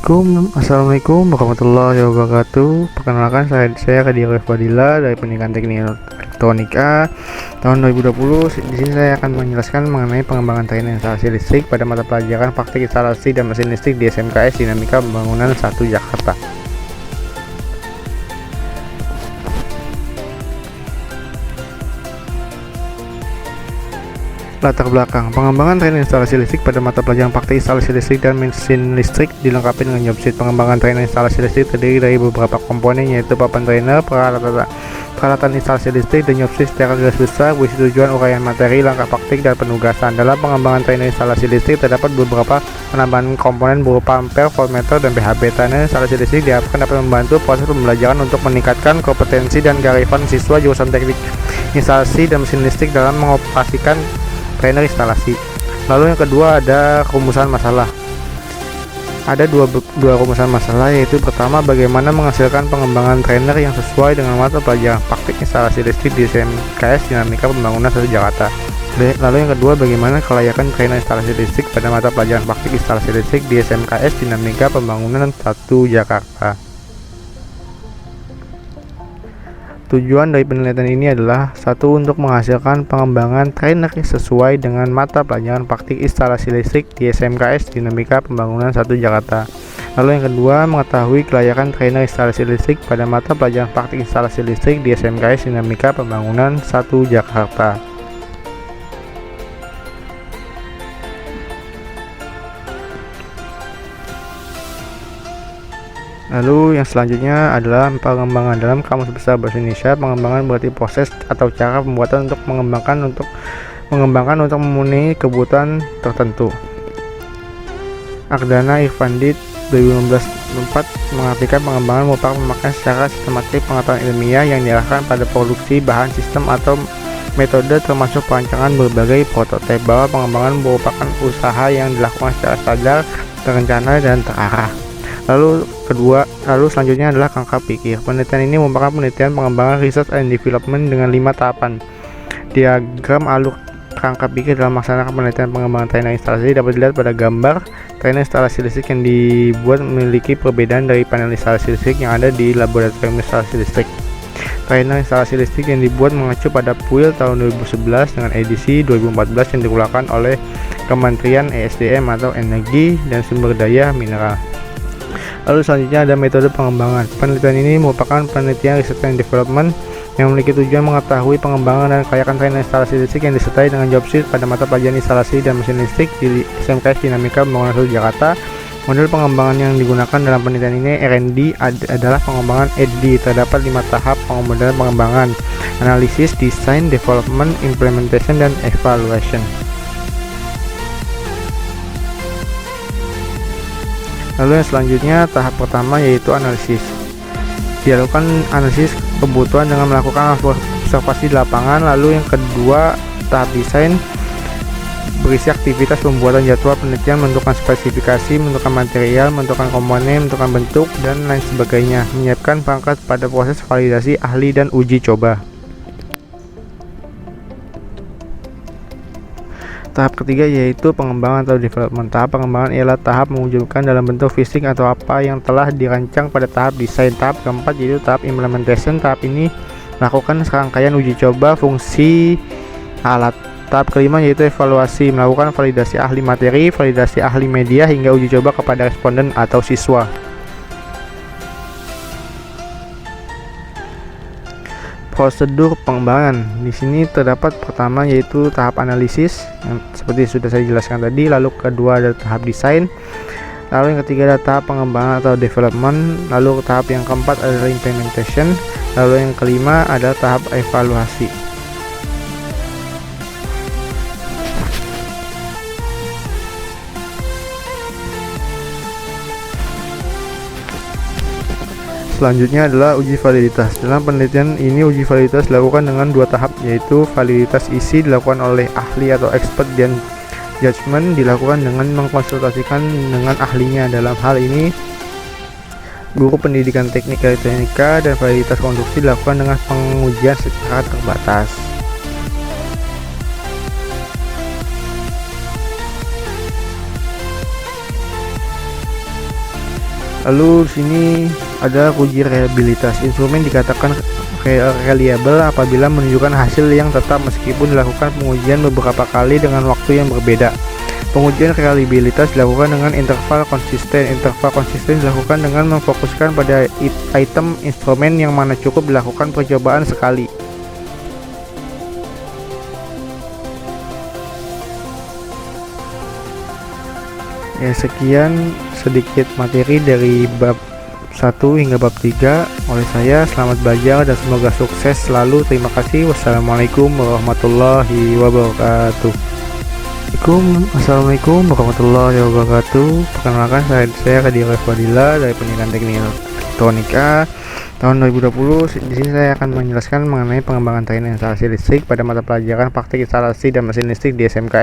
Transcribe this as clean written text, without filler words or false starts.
Assalamualaikum warahmatullahi wabarakatuh. Perkenalkan saya Kadir Fadila dari Pendidikan Teknik Elektronika tahun 2020. Di sini saya akan menjelaskan mengenai pengembangan teknik instalasi listrik pada mata pelajaran praktik instalasi dan mesin listrik di SMKS Dinamika Pembangunan 1 Jakarta. Latar belakang pengembangan teknik instalasi listrik pada mata pelajaran praktik instalasi listrik dan mesin listrik dilengkapi dengan job sheet. Pengembangan teknik instalasi listrik terdiri dari beberapa komponen, yaitu papan trainer, peralatan instalasi listrik, dan job sheet secara garis besar berisi tujuan, uraian materi, langkah praktik, dan penugasan. Dalam pengembangan teknik instalasi listrik terdapat beberapa penambahan komponen berupa ampere, voltmeter, dan PHB. Teknik instalasi listrik diharapkan dapat membantu proses pembelajaran untuk meningkatkan kompetensi dan kearifan siswa jurusan teknik instalasi dan mesin listrik dalam mengoperasikan trainer instalasi. Lalu yang kedua ada rumusan masalah. Ada dua rumusan masalah, yaitu pertama, bagaimana menghasilkan pengembangan trainer yang sesuai dengan mata pelajaran praktik instalasi listrik di SMKS Dinamika Pembangunan 1 Jakarta. Lalu yang kedua, bagaimana kelayakan trainer instalasi listrik pada mata pelajaran praktik instalasi listrik di SMKS Dinamika Pembangunan 1 Jakarta. Tujuan dari penelitian ini adalah satu, untuk menghasilkan pengembangan trainer sesuai dengan mata pelajaran praktik instalasi listrik di SMKS Dinamika Pembangunan 1 Jakarta. Lalu yang kedua, mengetahui kelayakan trainer instalasi listrik pada mata pelajaran praktik instalasi listrik di SMKS Dinamika Pembangunan 1 Jakarta. Lalu yang selanjutnya adalah pengembangan. Dalam Kamus Besar Bahasa Indonesia, pengembangan berarti proses atau cara pembuatan untuk mengembangkan untuk memenuhi kebutuhan tertentu. Ardana Irfandi 2016 mengartikan pengembangan merupakan pemakaian secara sistematik pengetahuan ilmiah yang diarahkan pada produksi bahan, sistem, atau metode, termasuk perancangan berbagai prototipe. Bahwa pengembangan merupakan usaha yang dilakukan secara sadar, terencana, dan terarah. Lalu selanjutnya adalah kerangka pikir. Penelitian ini merupakan penelitian pengembangan research and development dengan 5 tahapan. Diagram alur kerangka pikir dalam melaksanakan penelitian pengembangan trainer instalasi dapat dilihat pada gambar. Trainer instalasi listrik yang dibuat memiliki perbedaan dari panel instalasi listrik yang ada di laboratorium instalasi listrik. Trainer instalasi listrik yang dibuat mengacu pada PUIL tahun 2011 dengan edisi 2014 yang dikeluarkan oleh Kementerian ESDM atau Energi dan Sumber Daya Mineral. Lalu selanjutnya ada metode pengembangan. Penelitian ini merupakan penelitian research and development yang memiliki tujuan mengetahui pengembangan dan kelayakan trainer instalasi listrik yang disertai dengan job sheet pada mata pelajaran instalasi dan mesin listrik di SMKS Dinamika Pembangunan 1 Jakarta. Model pengembangan yang digunakan dalam penelitian ini R&D adalah pengembangan ED. Terdapat 5 tahap modelan pengembangan: analisis, design, development, implementation, dan evaluation. Lalu yang selanjutnya, tahap pertama yaitu analisis. Dilakukan analisis kebutuhan dengan melakukan observasi di lapangan. Lalu yang kedua, tahap desain, berisi aktivitas pembuatan jadwal penelitian, menentukan spesifikasi, menentukan material, menentukan komponen, menentukan bentuk, dan lain sebagainya. Menyiapkan perangkat pada proses validasi ahli dan uji coba. Tahap ketiga yaitu pengembangan atau development. Tahap pengembangan ialah tahap mewujudkan dalam bentuk fisik atau apa yang telah dirancang pada tahap desain. Tahap keempat yaitu tahap implementation. Tahap ini melakukan serangkaian uji coba fungsi alat. Tahap kelima yaitu evaluasi, melakukan validasi ahli materi, validasi ahli media, hingga uji coba kepada responden atau siswa. Prosedur pengembangan di sini terdapat pertama yaitu tahap analisis yang seperti sudah saya jelaskan tadi, lalu kedua ada tahap desain, lalu yang ketiga ada tahap pengembangan atau development, lalu tahap yang keempat adalah implementation, lalu yang kelima ada tahap evaluasi. Selanjutnya adalah uji validitas. Dalam penelitian ini uji validitas dilakukan dengan 2 tahap, yaitu validitas isi dilakukan oleh ahli atau expert, dan judgement dilakukan dengan mengkonsultasikan dengan ahlinya. Dalam hal ini guru pendidikan teknik elektronika, dan validitas konstruksi dilakukan dengan pengujian secara terbatas. Lalu di sini ada uji reliabilitas. Instrumen dikatakan reliable apabila menunjukkan hasil yang tetap meskipun dilakukan pengujian beberapa kali dengan waktu yang berbeda. Pengujian reliabilitas dilakukan dengan interval konsisten. Interval konsisten dilakukan dengan memfokuskan pada item instrumen yang mana cukup dilakukan percobaan sekali. Ya, sekian sedikit materi dari bab 1 hingga bab 3 oleh saya. Selamat belajar dan semoga sukses selalu. Terima kasih. Wassalamualaikum warahmatullahi wabarakatuh. Assalamualaikum warahmatullahi wabarakatuh. Perkenalkan, saya Kadir Fadila dari Pendidikan Teknik Elektronika tahun 2020. Di sini saya akan menjelaskan mengenai pengembangan teknik instalasi listrik pada mata pelajaran praktik instalasi dan mesin listrik di SMK